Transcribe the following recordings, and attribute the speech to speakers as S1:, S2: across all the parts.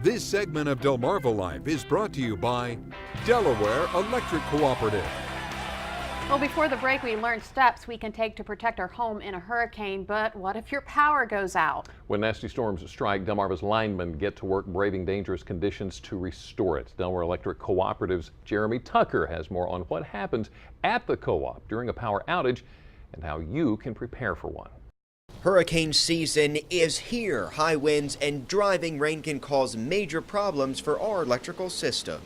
S1: This segment of Delmarva Life is brought to you by Delaware Electric Cooperative.
S2: Well, before the break, we learned steps we can take to protect our home in a hurricane, but what if your power goes out?
S3: When nasty storms strike, Delmarva's linemen get to work braving dangerous conditions to restore it. Delaware Electric Cooperative's Jeremy Tucker has more on what happens at the co-op during a power outage and how you can prepare for one.
S4: Hurricane season is here. High winds and driving rain can cause major problems for our electrical system.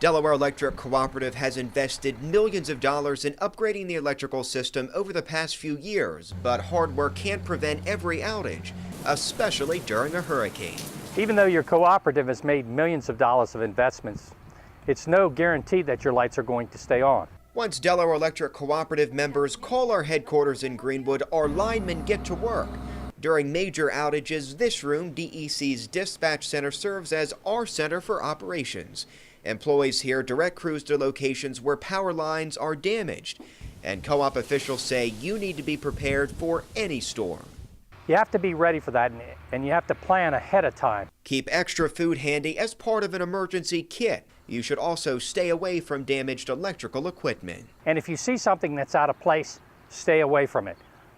S4: Delaware Electric Cooperative has invested millions of dollars in upgrading the electrical system over the past few years, but hard work can't prevent every outage, especially during a hurricane.
S5: Even though your cooperative has made millions of dollars of investments, it's no guarantee that your lights are going to stay on.
S4: Once Delaware Electric Cooperative members call our headquarters in Greenwood, our linemen get to work. During major outages, this room, DEC's dispatch center, serves as our center for operations. Employees here direct crews to locations where power lines are damaged, and co-op officials say you need to be prepared for any storm.
S5: You have to be ready for that, and you have to plan ahead of time.
S4: Keep extra food handy as part of an emergency kit. You should also stay away from damaged electrical equipment.
S5: And if you see something that's out of place, stay away from it.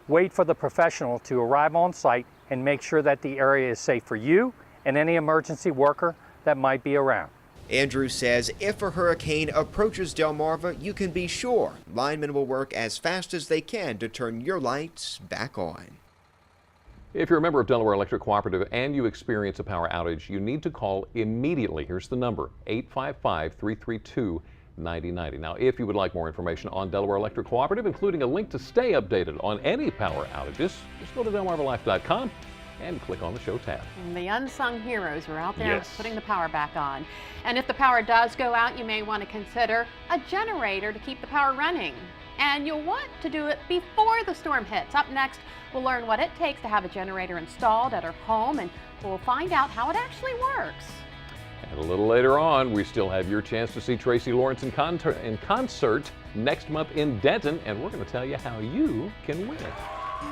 S5: Wait for the professional to arrive on site and make sure that the area is safe for you and any emergency worker that might be around.
S4: Andrew says if a hurricane approaches Delmarva, you can be sure linemen will work as fast as they can to turn your lights back on.
S3: If you're a member of Delaware Electric Cooperative and you experience a power outage, you need to call immediately. Here's the number, 855-332-9090. Now, if you would like more information on Delaware Electric Cooperative, including a link to stay updated on any power outages, just go to delmarvalife.com and click on the show tab.
S2: And the unsung heroes are out there
S3: Yes.
S2: putting the power back on. And if the power does go out, you may want to consider a generator to keep the power running. And you'll want to do it before the storm hits. Up next, we'll learn what it takes to have a generator installed at our home, and we'll find out how it actually works.
S3: And a little later on, we still have your chance to see Tracy Lawrence in concert next month in Denton, and we're going to tell you how you can win.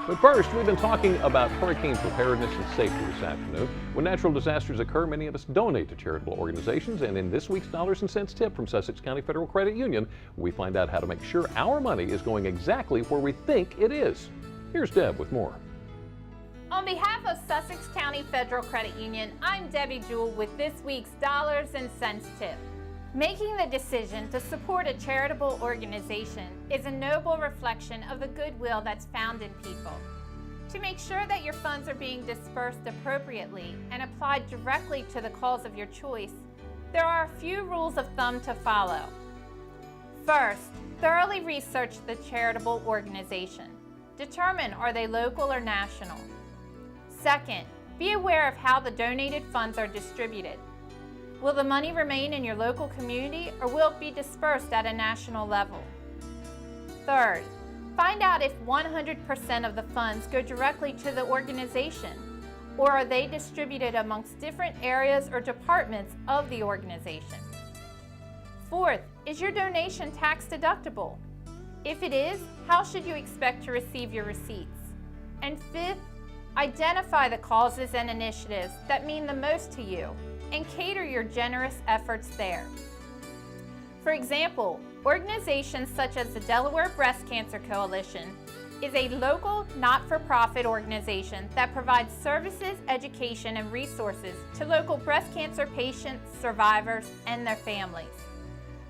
S3: But first, we've been talking about hurricane preparedness and safety this afternoon. When natural disasters occur, many of us donate to charitable organizations, and in this week's Dollars and Cents tip from Sussex County Federal Credit Union, we find out how to make sure our money is going exactly where we think it is. Here's Deb with more.
S6: On behalf of Sussex County Federal Credit Union, I'm Debbie Jewell with this week's Dollars and Cents tip. Making the decision to support a charitable organization is a noble reflection of the goodwill that's found in people. To make sure that your funds are being dispersed appropriately and applied directly to the cause of your choice, there are a few rules of thumb to follow. First, thoroughly research the charitable organization. Determine, are they local or national? Second, be aware of how the donated funds are distributed. Will the money remain in your local community, or will it be dispersed at a national level? Third, find out if 100% of the funds go directly to the organization, or are they distributed amongst different areas or departments of the organization. Fourth, is your donation tax deductible? If it is, how should you expect to receive your receipts? And fifth, identify the causes and initiatives that mean the most to you, and cater your generous efforts there. For example, organizations such as the Delaware Breast Cancer Coalition is a local, not-for-profit organization that provides services, education, and resources to local breast cancer patients, survivors, and their families.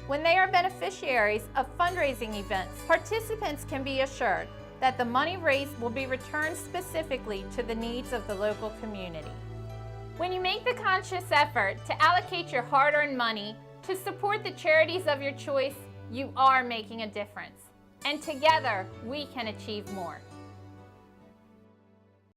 S6: When they are beneficiaries of fundraising events, participants can be assured that the money raised will be returned specifically to the needs of the local community. When you make the conscious effort to allocate your hard-earned money to support the charities of your choice, you are making a difference. And together, we can achieve more.